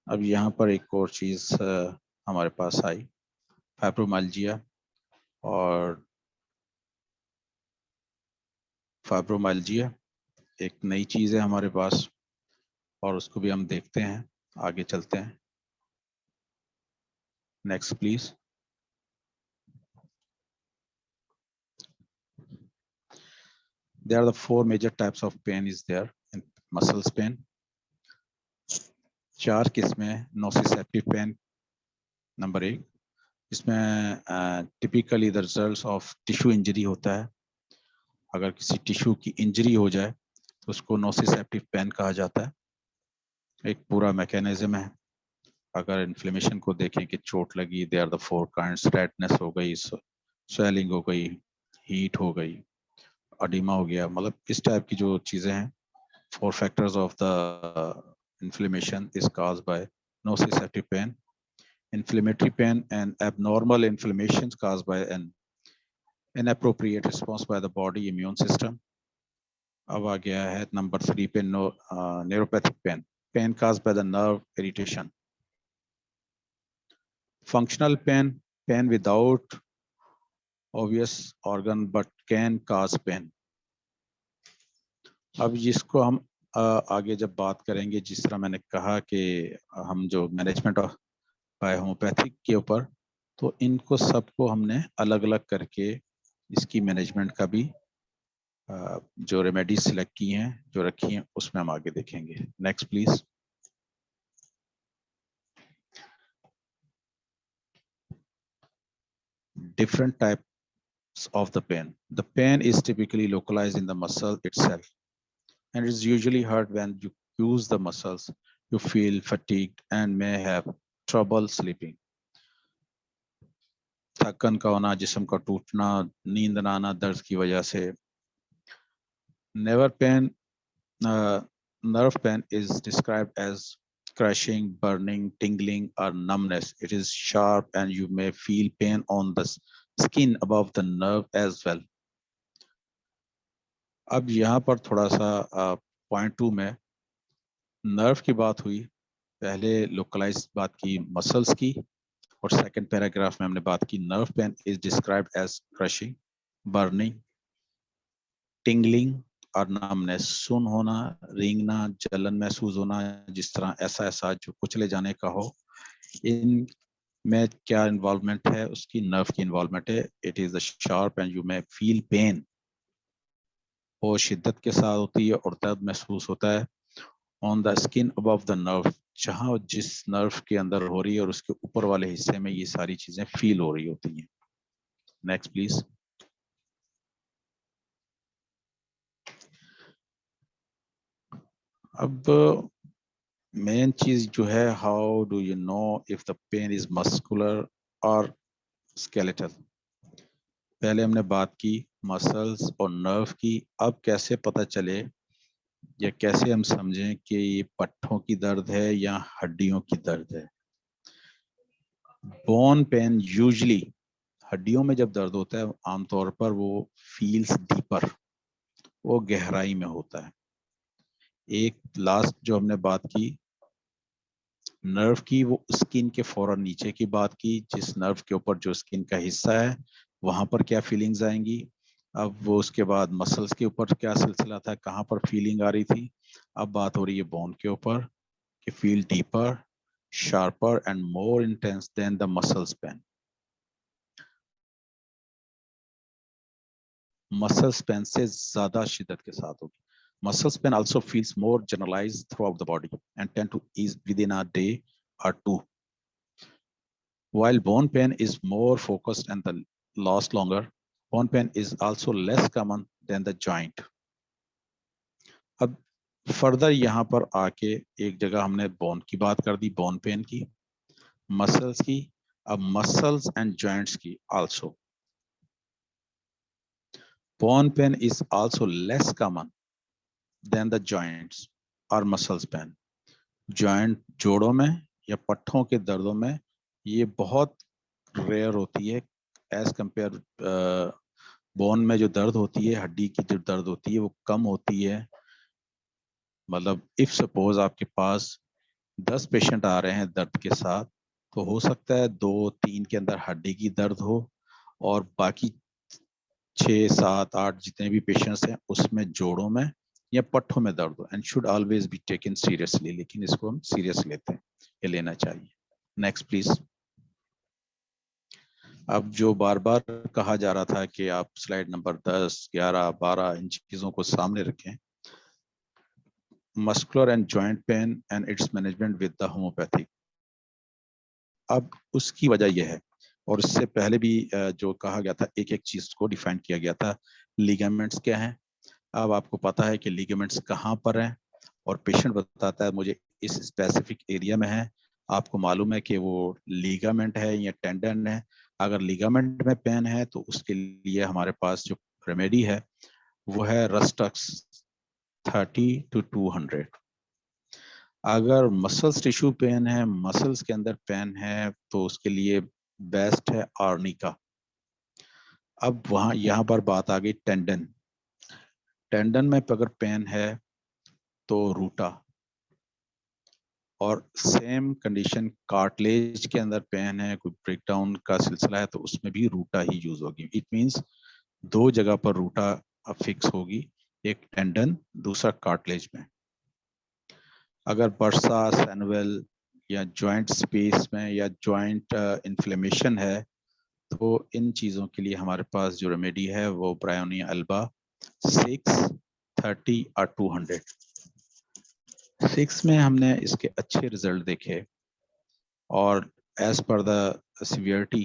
अब यहाँ पर एक और चीज हमारे पास आई, फाइब्रोमाइल्जिया। और फाइब्रोमाइल्जिया एक नई चीज है हमारे पास और उसको भी हम देखते हैं, आगे चलते हैं। Next please. There are the four major types of pain is there in muscles pain. 4 किस्में। नोसिसेप्टिव पेन नंबर 1, इसमें typically the results of tissue injury होता है। अगर किसी टिश्यू की इंजरी हो जाए तो उसको नोसिसेप्टिव पेन कहा जाता है। एक पूरा मैकेनिज्म है। अगर इन्फ्लेमेशन को देखें कि चोट लगी, they are the 4 kinds, redness हो गई, स्वेलिंग हो गई, हीट हो गई, अडीमा हो गया, मतलब इस टाइप की जो चीजें हैं। 4 factors of the inflammation is caused by nociceptive pain. Inflammatory pain and abnormal inflammation caused by an inappropriate response by the body immune system. अब आ गया है नंबर 3 पे, neuropathic pain, pain caused by the nerve irritation. Functional pain, pain without obvious organ but can cause pain. अब जिसको हम आगे जब बात करेंगे, जिस तरह मैंने कहा कि हम जो मैनेजमेंट ऑफ बाय होम्योपैथिक के ऊपर, तो इनको सबको हमने अलग अलग करके इसकी मैनेजमेंट का भी जो रेमेडीज सिलेक्ट की हैं, जो रखी हैं, उसमें हम आगे देखेंगे। Next please. Different types of the pain. The pain is typically localized in the muscle itself and it is usually hurt when you use the muscles. You feel fatigued and may have trouble sleeping. थकन का होना, जिस्म का टूटना, नींद ना आना दर्द की वजह से। Nerve pain is described as crushing, burning, tingling, or numbness. It is sharp and you may feel pain on the skin above the nerve as well. अब यहाँ पर थोड़ा सा पॉइंट 2 में नर्व की बात हुई, पहले लोकलाइज बात की मसल्स की, और सेकंड पैराग्राफ में हमने बात की nerve pain is described as crushing, burning, tingling और नमनेस, सुन होना, रेंगना, जलन महसूस होना, जिस तरह ऐसा ऐसा जो कुचले जाने का हो। इन में क्या इन्वॉल्वमेंट है? उसकी नर्व की इन्वॉल्वमेंट है। It is the sharp and you may feel pain, वो शिद्दत के साथ होती है और दर्द महसूस होता है। On the skin above the nerve, जहां जिस नर्व के अंदर हो रही है और उसके ऊपर वाले हिस्से में ये सारी चीजें फील हो रही होती हैं। Next please. अब मेन चीज जो है, how do you know if the pain is muscular or skeletal. पहले हमने बात की मसल्स और नर्व की। अब कैसे पता चले या कैसे हम समझें कि ये पट्ठों की दर्द है या हड्डियों की दर्द है? बोन पेन यूजली, हड्डियों में जब दर्द होता है आमतौर पर वो फील्स डीपर, वो गहराई में होता है। एक लास्ट जो हमने बात की नर्व की, वो स्किन के फौरन नीचे की बात की, जिस नर्व के ऊपर जो स्किन का हिस्सा है वहां पर क्या फीलिंग्स आएंगी। अब वो उसके बाद मसल्स के ऊपर क्या सिलसिला था, कहाँ पर फीलिंग आ रही थी। अब बात हो रही है बोन के ऊपर कि feel deeper, sharper and more intense then the muscles pen. Muscles pain से ज्यादा शिद्दत के साथ होगी। Muscle pain also feels more generalized throughout the body and tend to ease within a day or two, while bone pain is more focused and the lasts longer. Bone pain is also less common than the joint. अब फर्दर यहाँ पर आके एक जगह हमने बोन की बात कर दी, बोन पेन की, मसल्स की, अब मसल्स एंड जॉइंट्स की also. Bone pain is also less common than the joints or muscles pain. Joint जोड़ों में या पट्टों के दर्दों में ये बहुत रेयर होती है एज कंपेयर। बोन में जो दर्द होती है, हड्डी की जो दर्द होती है वो कम होती है। मतलब इफ सपोज आपके पास 10 पेशेंट आ रहे हैं दर्द के साथ, तो हो सकता है 2-3 के अंदर हड्डी की दर्द हो और बाकी 6-7-8 जितने भी पेशेंट्स हैं उसमें जोड़ों में या पट्टों में दर्द हो, and should always be taken seriously. लेकिन इसको हम सीरियस लेते हैं, ये लेना चाहिए। Next please. अब जो बार बार कहा जा रहा था कि आप स्लाइड नंबर 10, 11, 12 इन चीजों को सामने रखें, muscular and joint pain and it's management with the homeopathic. अब उसकी वजह यह है, और इससे पहले भी जो कहा गया था, एक एक चीज को डिफाइन किया गया था। लिगामेंट्स क्या हैं, अब आपको पता है कि लिगामेंट्स कहाँ पर हैं, और पेशेंट बताता है मुझे इस स्पेसिफिक एरिया में है। आपको मालूम है कि वो लिगामेंट है या टेंडन है। अगर लिगामेंट में पेन है तो उसके लिए हमारे पास जो रेमेडी है वो है रस्टक्स 30-200। अगर मसल्स टिश्यू पेन है, मसल्स के अंदर पेन है, तो उसके लिए बेस्ट है आर्निका। अब वहां यहाँ पर बात आ गई टेंडन। टेंडन में अगर पेन है तो रूटा, और सेम कंडीशन कार्टिलेज के अंदर पेन है, कोई ब्रेकडाउन का सिलसिला है, तो उसमें भी रूटा ही यूज होगी। इट मींस 2 जगह पर रूटा फिक्स होगी, एक टेंडन, दूसरा कार्टिलेज में। अगर बर्सा, सैनुअल या जॉइंट स्पेस में या जॉइंट इन्फ्लेमेशन है, तो इन चीजों के लिए हमारे पास जो रेमेडी है वो ब्रायोनिया अल्बा 6, 30 और 200। 6 में हमने इसके अच्छे रिजल्ट देखे, और एज पर द सिवियरिटी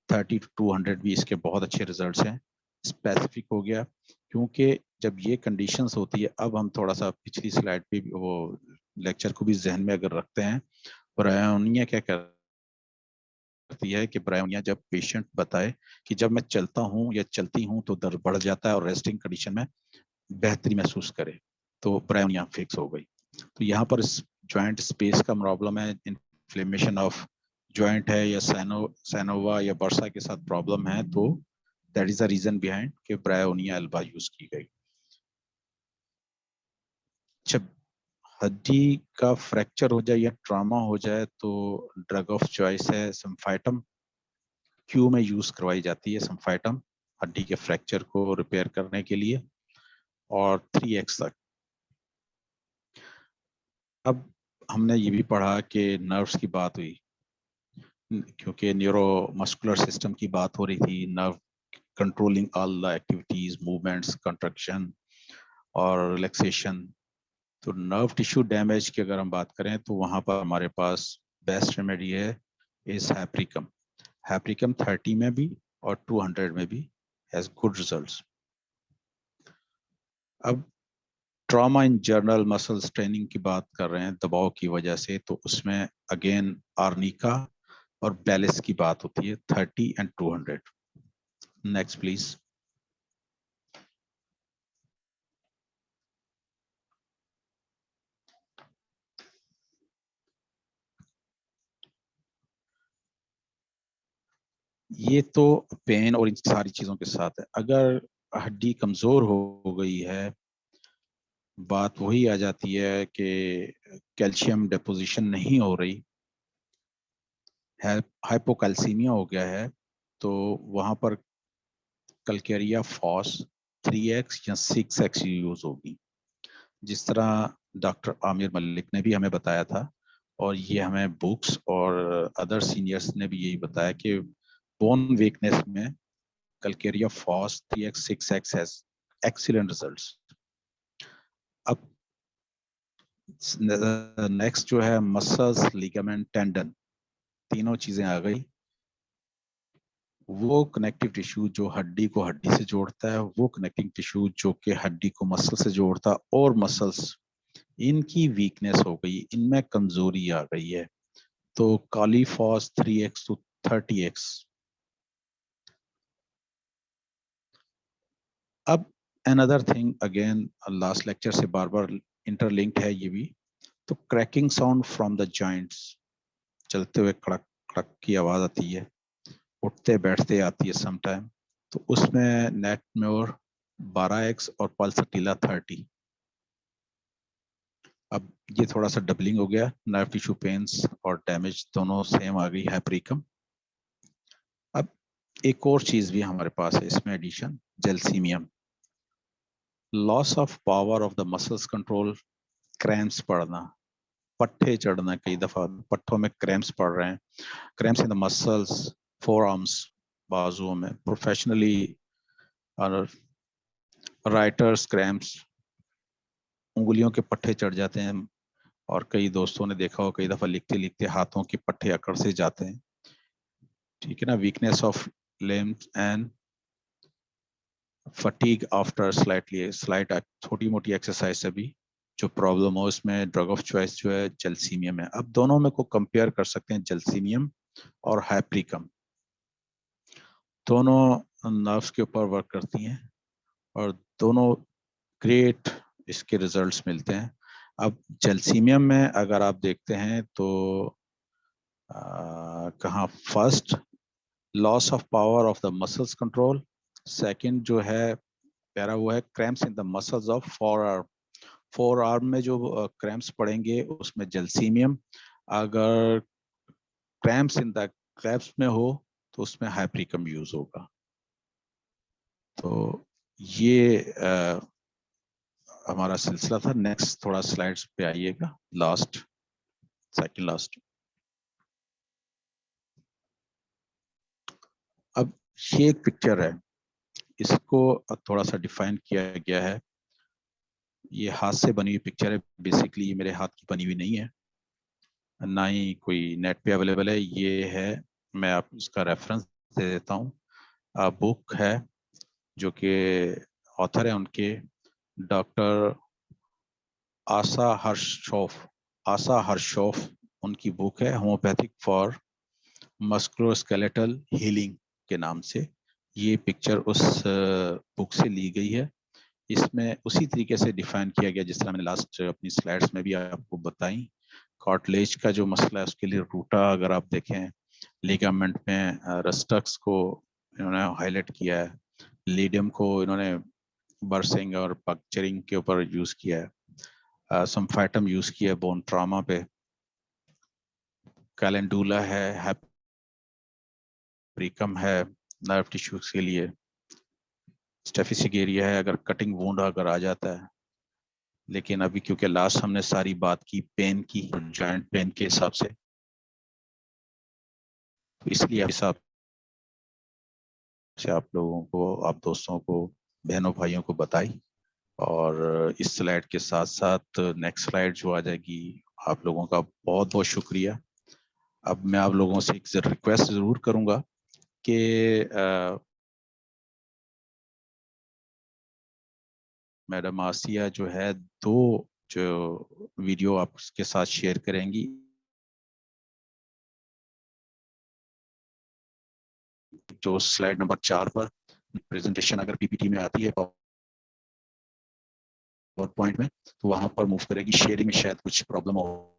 30-200 भी इसके बहुत अच्छे रिजल्ट्स हैं। स्पेसिफिक हो गया, क्योंकि जब ये कंडीशंस होती है, अब हम थोड़ा सा पिछली स्लाइड पे वो लेक्चर को भी जहन में अगर रखते हैं, ब्रायोनिया क्या करती है कि ब्रायोनिया जब पेशेंट बताए कि जब मैं चलता हूँ या चलती हूँ तो दर्द बढ़ जाता है और रेस्टिंग कंडीशन में बेहतरी महसूस करे, तो ब्रायोनिया फिक्स हो गई। तो यहाँ पर जॉइंट स्पेस का प्रॉब्लम है, इन्फ्लेमेशन ऑफ जॉइंट है, या सैनोवा या बर्सा के साथ प्रॉब्लम है, तो that is the reason behind कि ब्रायोनिया अल्बा यूज की गई। जब हड्डी का फ्रैक्चर हो जाए या ट्रॉमा हो जाए तो ड्रग ऑफ चॉइस है सम्फाइटम। क्यू में यूज करवाई जाती है सम्फाइटम हड्डी के फ्रैक्चर को रिपेयर करने के लिए, और 3x तक। अब हमने ये भी पढ़ा कि नर्व्स की बात हुई, क्योंकि न्यूरोमस्कुलर सिस्टम की बात हो रही थी, nerve controlling all the activities, movements, construction और रिलैक्सेशन। तो नर्व टिश्यू डैमेज की अगर हम बात करें तो वहां पर हमारे पास बेस्ट रेमेडी है इस हैप्रिकम। हैप्रिकम 30 में भी और 200 में भी हैज गुड रिजल्ट्स। अब trauma in general muscle straining की बात कर रहे हैं दबाव की वजह से, तो उसमें अगेन आर्निका और बैलिस की बात होती है 30 एंड 200। Next please. ये तो पेन और इन सारी चीजों के साथ है। अगर हड्डी कमजोर हो गई है बात वही आ जाती है कि कैल्शियम डिपोजिशन नहीं हो रही है, हाइपोकैल्सीमिया हो गया है, तो वहां पर कलकेरिया फॉस 3x या 6x यूज होगी, जिस तरह डॉक्टर आमिर मलिक ने भी हमें बताया था, और ये हमें बुक्स और अदर सीनियर्स ने भी यही बताया कि बोन वीकनेस में calcarea phos 3x 6x has excellent results. अब नेक्स्ट जो है मसल्स, लिगामेंट, टेंडन, तीनों चीजें आ गई। वो कनेक्टिव टिश्यू जो हड्डी को हड्डी से जोड़ता है, वो कनेक्टिंग टिश्यू जो कि हड्डी को मसल से जोड़ता है, और मसल्स, इनकी वीकनेस हो गई, इनमें कमजोरी आ गई है। तो कॉलीफॉस 3x to 30x। अब another thing again last lecture से बार बार इंटरलिंक्ड है ये भी, तो cracking sound from the joints, चलते हुए कड़क कड़क की आवाज आती है, उठते बैठते आती है समटाइम, तो उसमें नेट में और 12x और पल्सटीला 30। अब ये थोड़ा सा डबलिंग हो गया, नर्व टिश्यू पेन्स और डैमेज दोनों सेम आ गई है प्रीकम। अब एक और चीज भी हमारे पास है इसमें addition, gelsemium, loss of power of the muscles control, cramps पड़ना, पट्टे चढ़ना, कई दफा पट्टों में क्रैम्प्स पड़ रहे हैं, cramps in the muscles, forearms, बाजुओं में, प्रोफेशनली राइटर्स क्रैम्प्स, उंगलियों के पट्टे चढ़ जाते हैं, और कई दोस्तों ने देखा हो कई दफा लिखते लिखते हाथों के पट्टे अकड़ से जाते हैं, ठीक है ना। Weakness of limbs and fatigue after slight छोटी मोटी एक्सरसाइज से भी जो प्रॉब्लम हो, इसमें ड्रग ऑफ चॉइस जो है जेल्सीमियम है। अब दोनों में को कंपेयर कर सकते हैं, जेल्सीमियम और हाइप्रिकम, दोनों नर्व्स के ऊपर वर्क करती हैं, और दोनों ग्रेट इसके रिजल्ट्स मिलते हैं। अब जेल्सीमियम में अगर आप देखते हैं तो कहाँ, first loss of power of the muscles control, second जो है प्यारा हुआ है cramps in the muscles of four arm, four arm में जो क्रैम्प्स पड़ेंगे उसमें जेल्सीमियम, अगर क्रैम्प्स इन द क्रैम्प्स में हो तो उसमें हाइप्रिकम यूज होगा। तो ये हमारा सिलसिला था। नेक्स्ट थोड़ा स्लाइड्स पे आइएगा, लास्ट, सेकंड लास्ट। अब ये एक पिक्चर है, इसको थोड़ा सा डिफाइन किया गया है। ये हाथ से बनी हुई पिक्चर है, बेसिकली ये मेरे हाथ की बनी हुई नहीं है, ना ही कोई नेट पे अवेलेबल है। ये है, मैं आप इसका रेफरेंस दे देता हूँ, बुक है जो कि ऑथर है उनके डॉक्टर आशा हर्शोफ, उनकी बुक है होम्योपैथिक फॉर मस्कुलोस्केलेटल हीलिंग के नाम से। ये पिक्चर उस बुक से ली गई है। इसमें उसी तरीके से डिफाइन किया गया जिस तरह मैंने लास्ट अपनी स्लाइड्स में भी आपको बताई। कार्टिलेज का जो मसला है उसके लिए रूटा अगर आप देखें, लिगामेंट में रस्टक्स को इन्होंने हाईलाइट किया है, लीडियम को इन्होंने बर्सिंग और पक्चरिंग के ऊपर यूज किया है, समफाइटम यूज किया है बोन ट्रामा पे, कैलेंडुला है, हैप्रिकम है नर्व टिश्यूज के लिए, स्टेफिसिक एरिया है अगर कटिंग वुंड अगर आ जाता है। लेकिन अभी क्योंकि लास्ट हमने सारी बात की पेन की, जॉइंट पेन के हिसाब से, तो इसलिए हिसाब से आप लोगों को, आप दोस्तों को, बहनों भाइयों को बताई। और इस स्लाइड के साथ साथ नेक्स्ट स्लाइड जो आ जाएगी, आप लोगों का बहुत बहुत शुक्रिया। अब मैं आप लोगों से एक रिक्वेस्ट जरूर करूंगा कि मैडम आसिया जो है दो जो वीडियो आपके साथ शेयर करेंगी, जो स्लाइड नंबर 4 पर प्रेजेंटेशन अगर पीपीटी में आती है पावर पॉइंट में, तो वहां पर मूव करेगी, शेयरिंग में शायद कुछ प्रॉब्लम हो